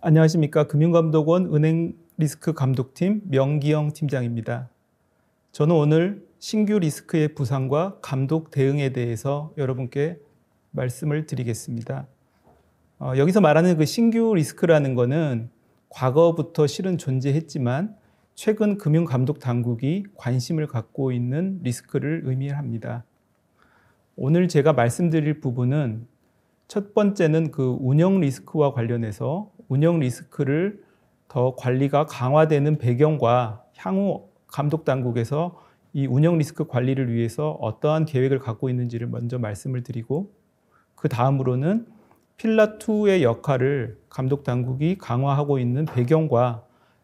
안녕하십니까. 금융감독원 은행리스크 감독팀 명기영 팀장입니다. 저는 오늘 신규 리스크의 부상과 감독 대응에 대해서 여러분께 말씀을 드리겠습니다. 여기서 말하는 그 신규 리스크라는 것은 과거부터 실은 존재했지만 최근 금융감독 당국이 관심을 갖고 있는 리스크를 의미합니다. 오늘 제가 말씀드릴 부분은 첫 번째는 그 운영 리스크와 관련해서 운영 리스크를 더 관리가 강화되는 배경과 향후 감독 당국에서 이 운영 리스크 관리를 위해서 어떠한 계획을 갖고 있는지를 먼저 말씀을 드리고, 그 다음으로는 필라2의 역할을 감독 당국이 강화하고 있는 배경과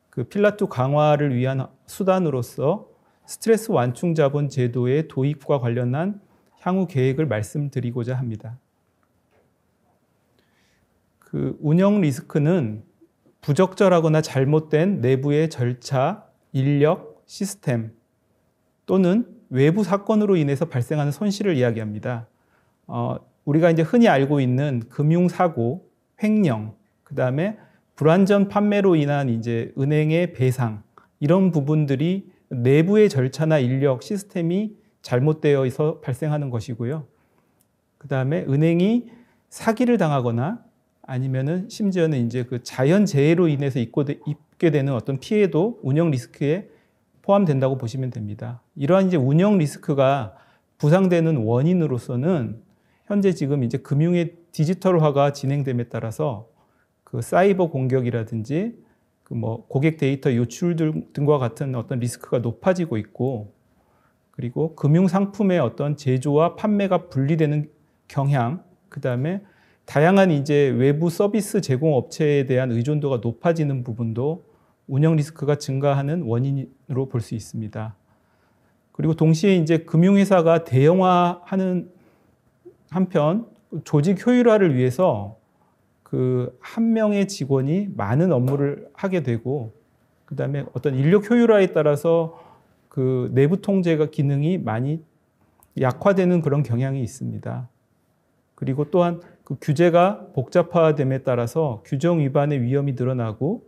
그 필라2 강화를 위한 수단으로서 스트레스 완충 자본 제도의 도입과 관련한 향후 계획을 말씀드리고자 합니다. 그 운영 리스크는 부적절하거나 잘못된 내부의 절차, 인력, 시스템 또는 외부 사건으로 인해서 발생하는 손실을 이야기합니다. 우리가 이제 흔히 알고 있는 금융사고, 횡령, 그 다음에 불완전 판매로 인한 이제 은행의 배상, 이런 부분들이 내부의 절차나 인력, 시스템이 잘못되어서 발생하는 것이고요. 그 다음에 은행이 사기를 당하거나 아니면은 심지어는 이제 그 자연재해로 인해서 입게 되는 어떤 피해도 운영 리스크에 포함된다고 보시면 됩니다. 이러한 이제 운영 리스크가 부상되는 원인으로서는 현재 지금 이제 금융의 디지털화가 진행됨에 따라서 그 사이버 공격이라든지 그 뭐 고객 데이터 유출 등과 같은 어떤 리스크가 높아지고 있고, 그리고 금융 상품의 어떤 제조와 판매가 분리되는 경향, 그 다음에 다양한 이제 외부 서비스 제공 업체에 대한 의존도가 높아지는 부분도 운영 리스크가 증가하는 원인으로 볼 수 있습니다. 그리고 동시에 이제 금융회사가 대형화하는 한편 조직 효율화를 위해서 그 한 명의 직원이 많은 업무를 하게 되고, 그 다음에 어떤 인력 효율화에 따라서 그 내부 통제가 기능이 많이 약화되는 그런 경향이 있습니다. 그리고 또한 그 규제가 복잡화됨에 따라서 규정 위반의 위험이 늘어나고,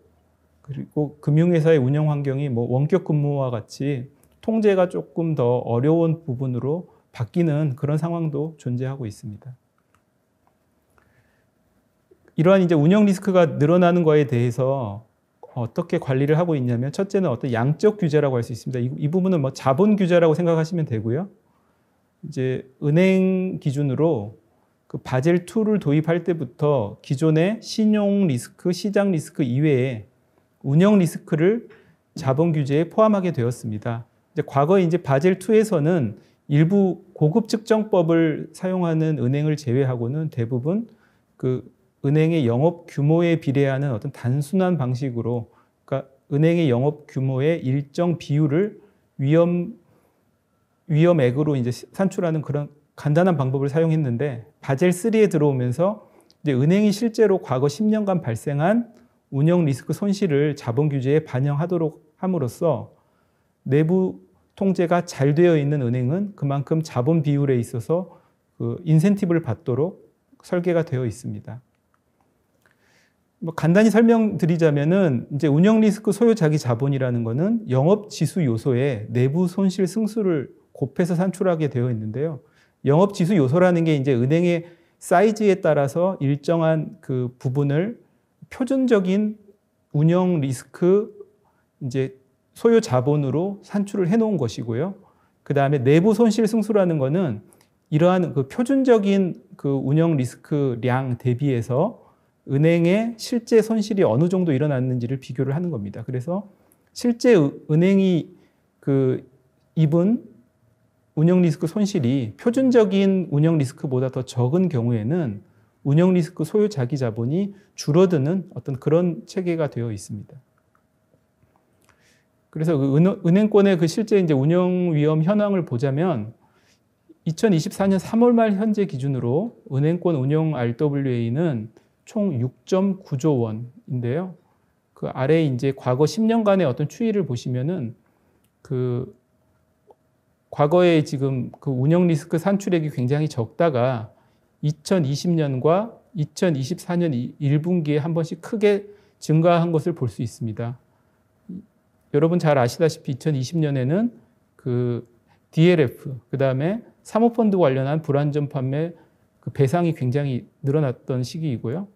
그리고 금융회사의 운영 환경이 뭐 원격 근무와 같이 통제가 조금 더 어려운 부분으로 바뀌는 그런 상황도 존재하고 있습니다. 이러한 이제 운영 리스크가 늘어나는 거에 대해서 어떻게 관리를 하고 있냐면, 첫째는 어떤 양적 규제라고 할 수 있습니다. 이 부분은 뭐 자본 규제라고 생각하시면 되고요. 이제 은행 기준으로 그 바젤 2를 도입할 때부터 기존의 신용 리스크, 시장 리스크 이외에 운영 리스크를 자본 규제에 포함하게 되었습니다. 이제 과거에 이제 바젤 2에서는 일부 고급 측정법을 사용하는 은행을 제외하고는 대부분 그 은행의 영업 규모에 비례하는 어떤 단순한 방식으로, 그러니까 은행의 영업 규모의 일정 비율을 위험액으로 이제 산출하는 그런 간단한 방법을 사용했는데, 바젤 3에 들어오면서 이제 은행이 실제로 과거 10년간 발생한 운영 리스크 손실을 자본 규제에 반영하도록 함으로써 내부 통제가 잘 되어 있는 은행은 그만큼 자본 비율에 있어서 그 인센티브를 받도록 설계가 되어 있습니다. 뭐 간단히 설명드리자면은 이제 운영 리스크 소요 자기 자본이라는 것은 영업 지수 요소에 내부 손실 승수를 곱해서 산출하게 되어 있는데요. 영업 지수 요소라는 게 이제 은행의 사이즈에 따라서 일정한 그 부분을 표준적인 운영 리스크 이제 소요 자본으로 산출을 해 놓은 것이고요. 그 다음에 내부 손실 승수라는 것은 이러한 그 표준적인 그 운영 리스크량 대비해서 은행의 실제 손실이 어느 정도 일어났는지를 비교를 하는 겁니다. 그래서 실제 은행이 그 입은 운영 리스크 손실이 표준적인 운영 리스크보다 더 적은 경우에는 운영 리스크 소요 자기 자본이 줄어드는 어떤 그런 체계가 되어 있습니다. 그래서 그 은행권의 그 실제 이제 운영 위험 현황을 보자면 2024년 3월 말 현재 기준으로 은행권 운용 RWA는 총 6.9조 원인데요. 그 아래 이제 과거 10년간의 어떤 추이를 보시면은 그 과거에 지금 그 운영 리스크 산출액이 굉장히 적다가 2020년과 2024년 1분기에 한 번씩 크게 증가한 것을 볼 수 있습니다. 여러분 잘 아시다시피 2020년에는 그 DLF, 그 다음에 사모펀드 관련한 불안전 판매 그 배상이 굉장히 늘어났던 시기이고요.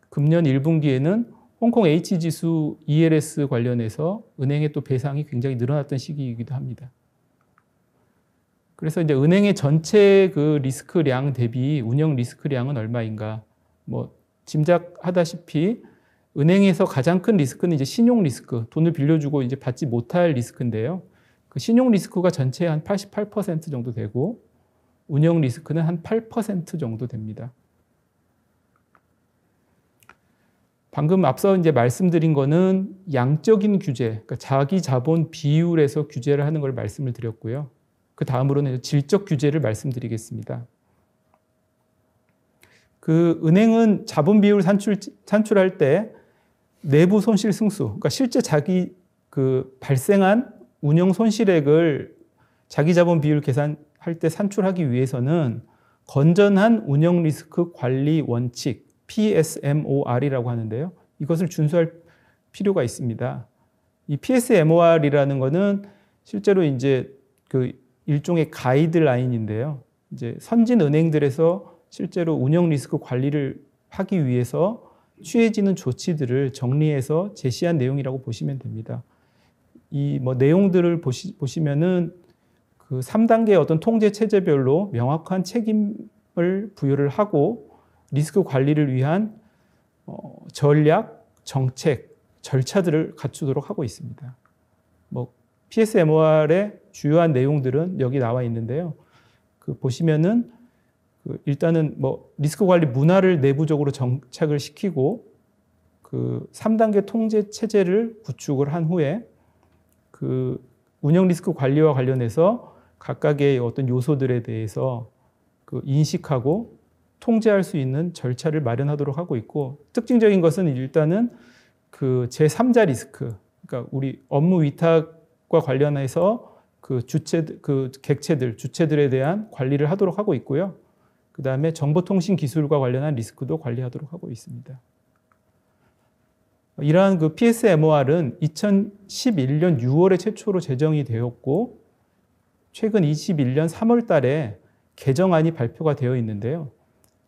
금년 1분기에는 홍콩 H지수 ELS 관련해서 은행의 또 배상이 굉장히 늘어났던 시기이기도 합니다. 그래서 이제 은행의 전체 그 리스크량 대비 운영 리스크량은 얼마인가? 뭐 짐작하다시피 은행에서 가장 큰 리스크는 이제 신용 리스크, 돈을 빌려주고 이제 받지 못할 리스크인데요. 그 신용 리스크가 전체의 한 88% 정도 되고 운영 리스크는 한 8% 정도 됩니다. 방금 앞서 이제 말씀드린 거는 양적인 규제, 그러니까 자기 자본 비율에서 규제를 하는 걸 말씀을 드렸고요. 그 다음으로는 질적 규제를 말씀드리겠습니다. 그 은행은 자본 비율 산출할 때 내부 손실 승수, 그러니까 실제 자기 그 발생한 운영 손실액을 자기 자본 비율 계산할 때 산출하기 위해서는 건전한 운영 리스크 관리 원칙, PSMOR이라고 하는데요. 이것을 준수할 필요가 있습니다. 이 PSMOR이라는 것은 실제로 이제 그 일종의 가이드라인인데요. 이제 선진 은행들에서 실제로 운영 리스크 관리를 하기 위해서 취해지는 조치들을 정리해서 제시한 내용이라고 보시면 됩니다. 이 뭐 내용들을 보시면은 그 3단계 어떤 통제 체제별로 명확한 책임을 부여를 하고 리스크 관리를 위한 전략, 정책, 절차들을 갖추도록 하고 있습니다. 뭐 PSMOR의 주요한 내용들은 여기 나와 있는데요. 그 보시면은 그 일단은 뭐 리스크 관리 문화를 내부적으로 정착을 시키고 그 3단계 통제 체제를 구축을 한 후에 그 운영 리스크 관리와 관련해서 각각의 어떤 요소들에 대해서 그 인식하고 통제할 수 있는 절차를 마련하도록 하고 있고, 특징적인 것은 일단은 그 제3자 리스크, 그러니까 우리 업무 위탁과 관련해서 그 객체들, 주체들에 대한 관리를 하도록 하고 있고요. 그 다음에 정보통신 기술과 관련한 리스크도 관리하도록 하고 있습니다. 이러한 그 PSMOR은 2011년 6월에 최초로 제정이 되었고, 최근 21년 3월 달에 개정안이 발표가 되어 있는데요.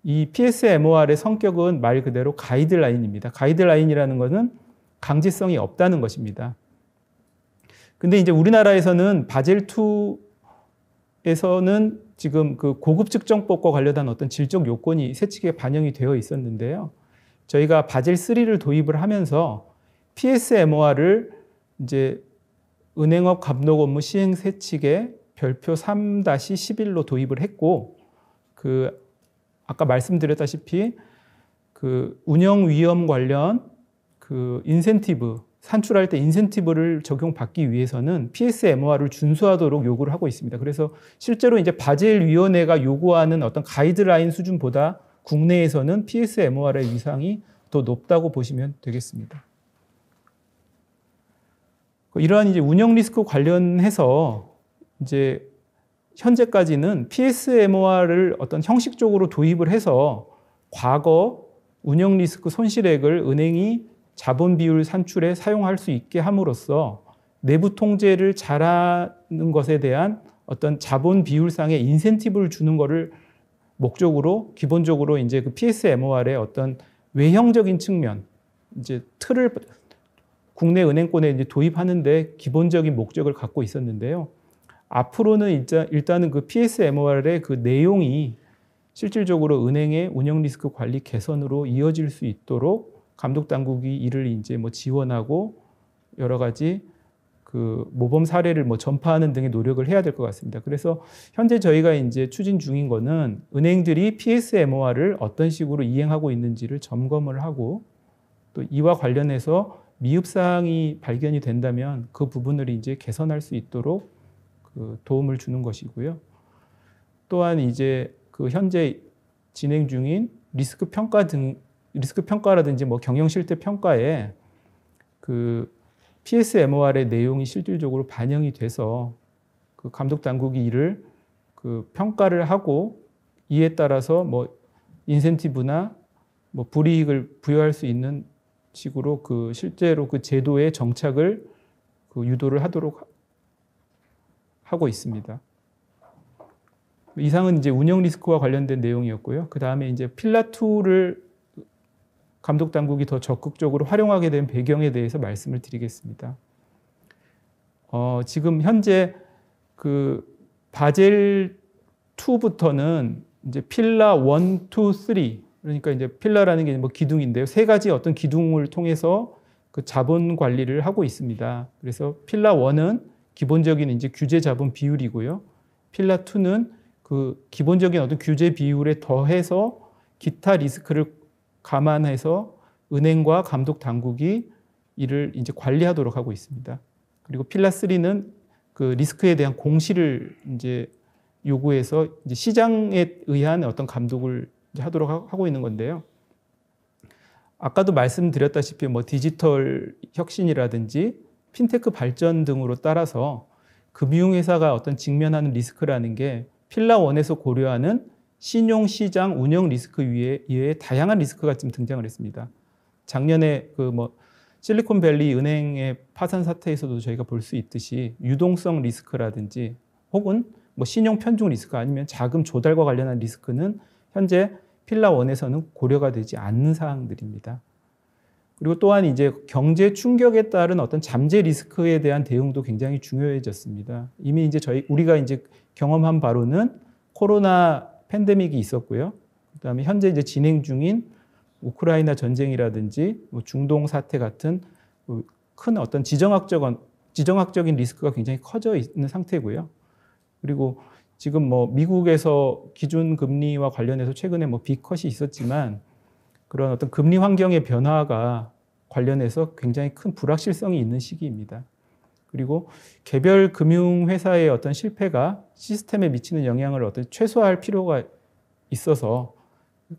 이 PSMOR의 성격은 말 그대로 가이드라인입니다. 가이드라인이라는 것은 강제성이 없다는 것입니다. 근데 이제 우리나라에서는 바젤2에서는 지금 그 고급 측정법과 관련한 어떤 질적 요건이 세칙에 반영이 되어 있었는데요. 저희가 바젤3를 도입을 하면서 PSMOR을 이제 은행업 감독 업무 시행 세칙에 별표 3-11로 도입을 했고, 그 아까 말씀드렸다시피 그 운영 위험 관련 그 인센티브, 산출할 때 인센티브를 적용받기 위해서는 PSMOR을 준수하도록 요구를 하고 있습니다. 그래서 실제로 이제 바젤 위원회가 요구하는 어떤 가이드라인 수준보다 국내에서는 PSMOR의 위상이 더 높다고 보시면 되겠습니다. 이러한 이제 운영 리스크 관련해서 이제 현재까지는 PSMOR을 어떤 형식적으로 도입을 해서 과거 운영 리스크 손실액을 은행이 자본 비율 산출에 사용할 수 있게 함으로써 내부 통제를 잘하는 것에 대한 어떤 자본 비율상의 인센티브를 주는 것을 목적으로 기본적으로 이제 그 PSMOR의 어떤 외형적인 측면, 이제 틀을 국내 은행권에 이제 도입하는데 기본적인 목적을 갖고 있었는데요. 앞으로는 일단은 그 PSMOR의 그 내용이 실질적으로 은행의 운영 리스크 관리 개선으로 이어질 수 있도록 감독 당국이 이를 이제 뭐 지원하고 여러 가지 그 모범 사례를 뭐 전파하는 등의 노력을 해야 될 것 같습니다. 그래서 현재 저희가 이제 추진 중인 거는 은행들이 PSMOR을 어떤 식으로 이행하고 있는지를 점검을 하고 또 이와 관련해서 미흡 사항이 발견이 된다면 그 부분을 이제 개선할 수 있도록 그 도움을 주는 것이고요. 또한 이제 그 현재 진행 중인 리스크 평가라든지 뭐 경영 실태 평가에 그 PSMOR의 내용이 실질적으로 반영이 돼서 그 감독 당국이 이를 그 평가를 하고 이에 따라서 뭐 인센티브나 뭐 불이익을 부여할 수 있는 식으로 실제로 그 제도의 정착을 유도를 하도록 하고 있습니다. 이상은 이제 운영 리스크와 관련된 내용이었고요. 그 다음에 이제 필라2를 감독 당국이 더 적극적으로 활용하게 된 배경에 대해서 말씀을 드리겠습니다. 지금 현재 바젤 2부터는 이제 필라 1, 2, 3, 그러니까 이제 필라라는 게 뭐 기둥인데요. 세 가지 어떤 기둥을 통해서 그 자본 관리를 하고 있습니다. 그래서 필라 1은 기본적인 이제 규제 자본 비율이고요. 필라 2는 그 기본적인 어떤 규제 비율에 더해서 기타 리스크를 감안해서 은행과 감독 당국이 이를 이제 관리하도록 하고 있습니다. 그리고 필라 3는 그 리스크에 대한 공시를 이제 요구해서 이제 시장에 의한 어떤 감독을 이제 하도록 하고 있는 건데요. 아까도 말씀드렸다시피 뭐 디지털 혁신이라든지 핀테크 발전 등으로 따라서 금융회사가 어떤 직면하는 리스크라는 게 필라 1에서 고려하는 신용 시장 운영 리스크 위에 다양한 리스크가 지금 등장을 했습니다. 작년에 실리콘밸리 은행의 파산 사태에서도 저희가 볼 수 있듯이 유동성 리스크라든지 혹은 뭐 신용 편중 리스크 아니면 자금 조달과 관련한 리스크는 현재 필라 1에서는 고려가 되지 않는 사항들입니다. 그리고 또한 이제 경제 충격에 따른 어떤 잠재 리스크에 대한 대응도 굉장히 중요해졌습니다. 이미 이제 우리가 이제 경험한 바로는 코로나 팬데믹이 있었고요. 그다음에 현재 이제 진행 중인 우크라이나 전쟁이라든지 중동 사태 같은 큰 어떤 지정학적인 리스크가 굉장히 커져 있는 상태고요. 그리고 지금 뭐 미국에서 기준 금리와 관련해서 최근에 뭐 비컷이 있었지만 그런 어떤 금리 환경의 변화가 관련해서 굉장히 큰 불확실성이 있는 시기입니다. 그리고 개별 금융회사의 어떤 실패가 시스템에 미치는 영향을 최소화할 필요가 있어서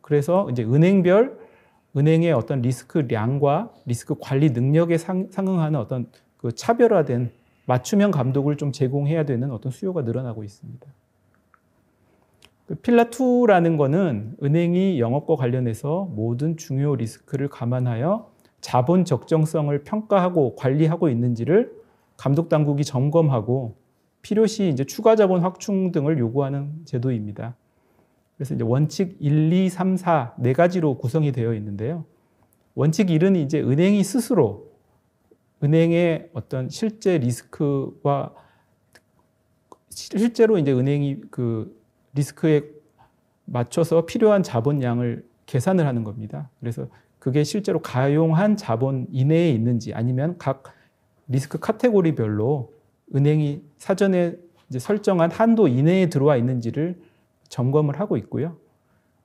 그래서 이제 은행의 어떤 리스크량과 리스크 관리 능력에 상응하는 어떤 그 차별화된 맞춤형 감독을 좀 제공해야 되는 어떤 수요가 늘어나고 있습니다. 필라2라는 거는 은행이 영업과 관련해서 모든 중요 리스크를 감안하여 자본 적정성을 평가하고 관리하고 있는지를 감독 당국이 점검하고 필요시 이제 추가 자본 확충 등을 요구하는 제도입니다. 그래서 이제 원칙 1, 2, 3, 4 네 가지로 구성이 되어 있는데요. 원칙 1은 이제 은행이 스스로 은행의 어떤 실제 리스크와 실제로 이제 은행이 그 리스크에 맞춰서 필요한 자본량을 계산을 하는 겁니다. 그래서 그게 실제로 가용한 자본 이내에 있는지 아니면 각 리스크 카테고리별로 은행이 사전에 이제 설정한 한도 이내에 들어와 있는지를 점검을 하고 있고요.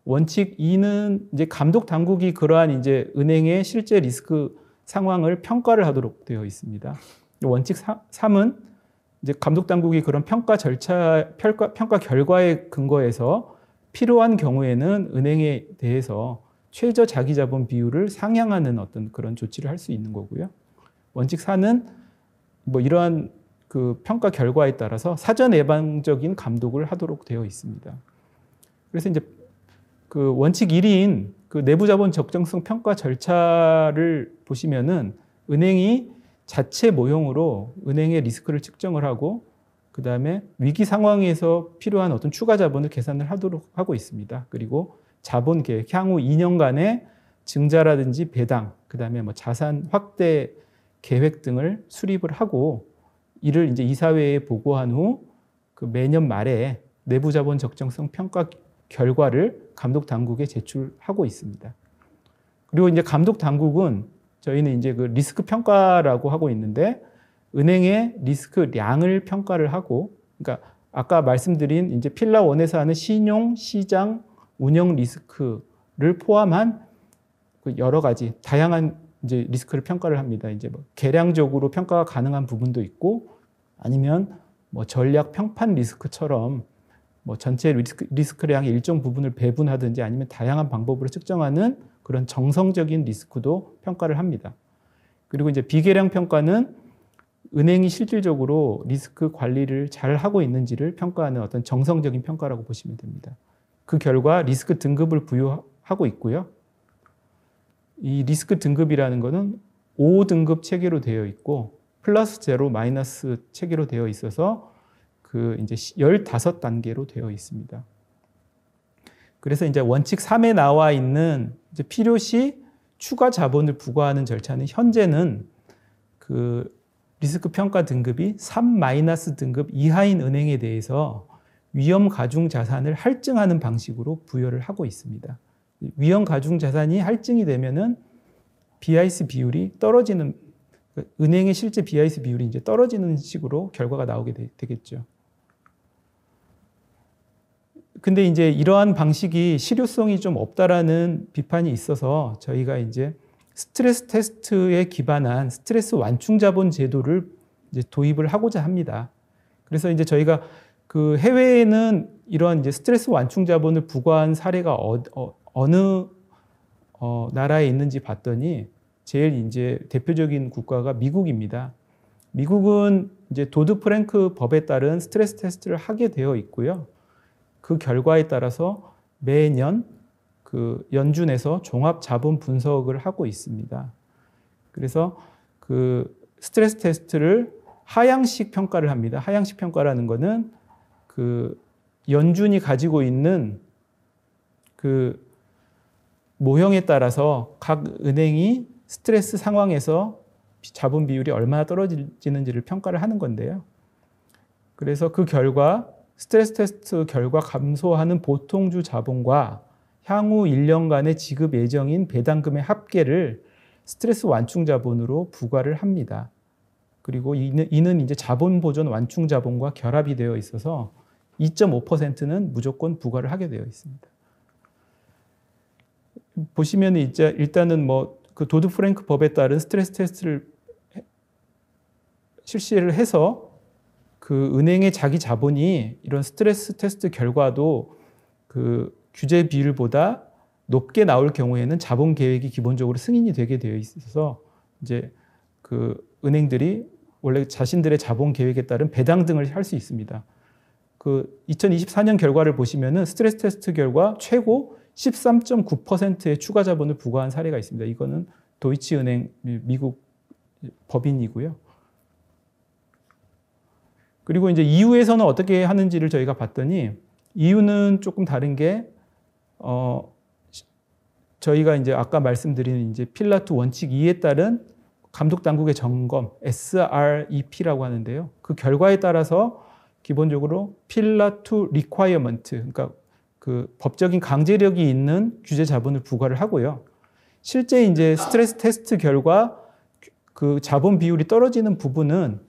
원칙 2는 이제 감독 당국이 그러한 이제 은행의 실제 리스크 상황을 평가를 하도록 되어 있습니다. 원칙 3은 이제 감독 당국이 그런 평가 결과에 근거해서 필요한 경우에는 은행에 대해서 최저 자기 자본 비율을 상향하는 어떤 그런 조치를 할 수 있는 거고요. 원칙 4는 뭐 이러한 그 평가 결과에 따라서 사전 예방적인 감독을 하도록 되어 있습니다. 그래서 이제 그 원칙 1인 그 내부 자본 적정성 평가 절차를 보시면은 은행이 자체 모형으로 은행의 리스크를 측정을 하고 그 다음에 위기 상황에서 필요한 어떤 추가 자본을 계산을 하도록 하고 있습니다. 그리고 자본 계획, 향후 2년간의 증자라든지 배당, 그 다음에 뭐 자산 확대 계획 등을 수립을 하고 이를 이제 이사회에 보고한 후 그 매년 말에 내부 자본 적정성 평가 결과를 감독 당국에 제출하고 있습니다. 그리고 이제 감독 당국은 저희는 이제 그 리스크 평가라고 하고 있는데 은행의 리스크량을 평가를 하고, 그러니까 아까 말씀드린 이제 필라 1에서 하는 신용, 시장, 운영 리스크를 포함한 그 여러 가지 다양한 이제 리스크를 평가를 합니다. 이제 뭐 계량적으로 평가가 가능한 부분도 있고, 아니면 뭐 전략 평판 리스크처럼 뭐 전체 리스크량의 일정 부분을 배분하든지 아니면 다양한 방법으로 측정하는 그런 정성적인 리스크도 평가를 합니다. 그리고 이제 비계량 평가는 은행이 실질적으로 리스크 관리를 잘 하고 있는지를 평가하는 어떤 정성적인 평가라고 보시면 됩니다. 그 결과 리스크 등급을 부여하고 있고요. 이 리스크 등급이라는 거는 5등급 체계로 되어 있고 플러스 제로 마이너스 체계로 되어 있어서 그 이제 15단계로 되어 있습니다. 그래서 이제 원칙 3에 나와 있는 이제 필요시 추가 자본을 부과하는 절차는 현재는 그 리스크 평가 등급이 3- 등급 이하인 은행에 대해서 위험 가중 자산을 할증하는 방식으로 부여를 하고 있습니다. 위험 가중 자산이 할증이 되면은 BIC 비율이 떨어지는, 은행의 실제 BIC 비율이 이제 떨어지는 식으로 결과가 나오게 되겠죠. 근데 이제 이러한 방식이 실효성이 좀 없다라는 비판이 있어서 저희가 이제 스트레스 테스트에 기반한 스트레스 완충 자본 제도를 이제 도입을 하고자 합니다. 그래서 이제 저희가 그 해외에는 이런 이제 스트레스 완충 자본을 부과한 사례가 어느 나라에 있는지 봤더니 제일 이제 대표적인 국가가 미국입니다. 미국은 이제 도드 프랭크 법에 따른 스트레스 테스트를 하게 되어 있고요. 그 결과에 따라서 매년 그 연준에서 종합 자본 분석을 하고 있습니다. 그래서 그 스트레스 테스트를 하향식 평가를 합니다. 하향식 평가라는 거는 그 연준이 가지고 있는 그 모형에 따라서 각 은행이 스트레스 상황에서 자본 비율이 얼마나 떨어지는지를 평가를 하는 건데요. 그래서 그 결과 스트레스 테스트 결과 감소하는 보통주 자본과 향후 1년간의 지급 예정인 배당금의 합계를 스트레스 완충 자본으로 부과를 합니다. 그리고 이는 이제 자본 보존 완충 자본과 결합이 되어 있어서 2.5%는 무조건 부과를 하게 되어 있습니다. 보시면 이제 일단은 뭐 그 도드 프랭크 법에 따른 스트레스 테스트를 실시를 해서 그 은행의 자기 자본이 이런 스트레스 테스트 결과도 그 규제 비율보다 높게 나올 경우에는 자본 계획이 기본적으로 승인이 되게 되어 있어서 이제 그 은행들이 원래 자신들의 자본 계획에 따른 배당 등을 할 수 있습니다. 그 2024년 결과를 보시면은 스트레스 테스트 결과 최고 13.9%의 추가 자본을 부과한 사례가 있습니다. 이거는 도이치은행 미국 법인이고요. 그리고 이제 EU에서는 어떻게 하는지를 저희가 봤더니 EU는 조금 다른 게 저희가 이제 아까 말씀드린 이제 필라2 원칙 2에 따른 감독 당국의 점검 SREP라고 하는데요. 그 결과에 따라서 기본적으로 필라2 리콰이어먼트, 그러니까 그 법적인 강제력이 있는 규제 자본을 부과를 하고요. 실제 이제 스트레스 테스트 결과 그 자본 비율이 떨어지는 부분은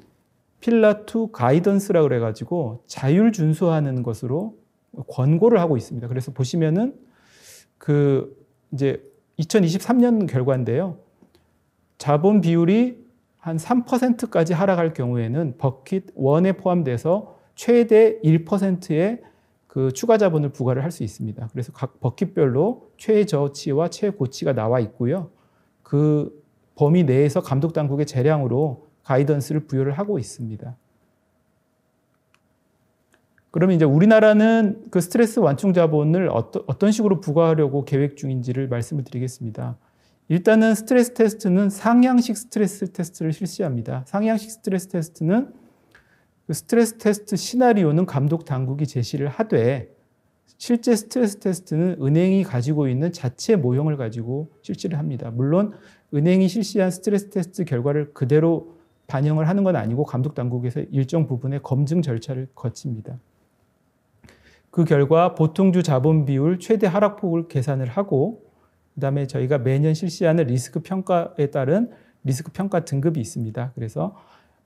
필라2 가이던스라고 그래가지고 자율 준수하는 것으로 권고를 하고 있습니다. 그래서 보시면은 그 이제 2023년 결과인데요. 자본 비율이 한 3%까지 하락할 경우에는 버킷 1에 포함돼서 최대 1%의 그 추가 자본을 부과를 할 수 있습니다. 그래서 각 버킷별로 최저치와 최고치가 나와 있고요. 그 범위 내에서 감독 당국의 재량으로 가이던스를 부여를 하고 있습니다. 그러면 이제 우리나라는 그 스트레스 완충 자본을 어떤 식으로 부과하려고 계획 중인지를 말씀을 드리겠습니다. 일단은 스트레스 테스트는 상향식 스트레스 테스트를 실시합니다. 상향식 스트레스 테스트는 그 스트레스 테스트 시나리오는 감독 당국이 제시를 하되 실제 스트레스 테스트는 은행이 가지고 있는 자체 모형을 가지고 실시를 합니다. 물론 은행이 실시한 스트레스 테스트 결과를 그대로 반영을 하는 건 아니고 감독 당국에서 일정 부분의 검증 절차를 거칩니다. 그 결과 보통주 자본 비율 최대 하락폭을 계산을 하고 그다음에 저희가 매년 실시하는 리스크 평가에 따른 리스크 평가 등급이 있습니다. 그래서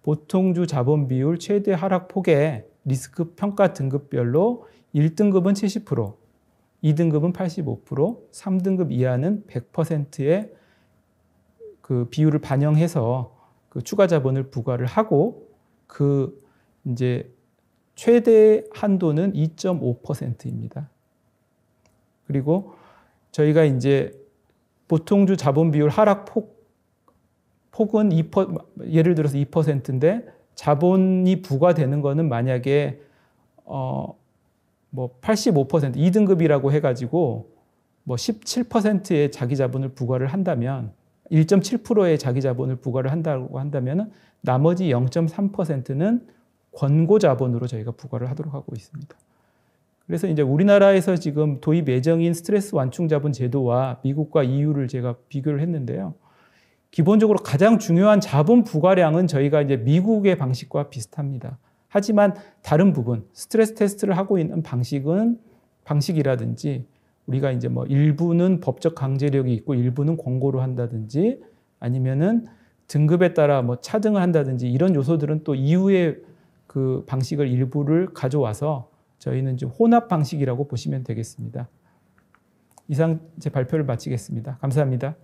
보통주 자본 비율 최대 하락폭의 리스크 평가 등급별로 1등급은 70%, 2등급은 85%, 3등급 이하는 100%의 그 비율을 반영해서 그 추가 자본을 부과를 하고 그 이제 최대 한도는 2.5%입니다. 그리고 저희가 이제 보통주 자본 비율 하락폭은 예를 들어서 2%인데 자본이 부과되는 거는 만약에 뭐 85%, 2등급이라고 해가지고 뭐 17%의 자기 자본을 부과를 한다면 1.7%의 자기 자본을 부과를 한다고 한다면 나머지 0.3%는 권고 자본으로 저희가 부과를 하도록 하고 있습니다. 그래서 이제 우리나라에서 지금 도입 예정인 스트레스 완충 자본 제도와 미국과 EU를 제가 비교를 했는데요. 기본적으로 가장 중요한 자본 부과량은 저희가 이제 미국의 방식과 비슷합니다. 하지만 다른 부분, 스트레스 테스트를 하고 있는 방식이라든지 우리가 이제 뭐 일부는 법적 강제력이 있고 일부는 권고로 한다든지 아니면은 등급에 따라 뭐 차등을 한다든지 이런 요소들은 또 이후에 그 방식을 일부를 가져와서 저희는 좀 혼합 방식이라고 보시면 되겠습니다. 이상 제 발표를 마치겠습니다. 감사합니다.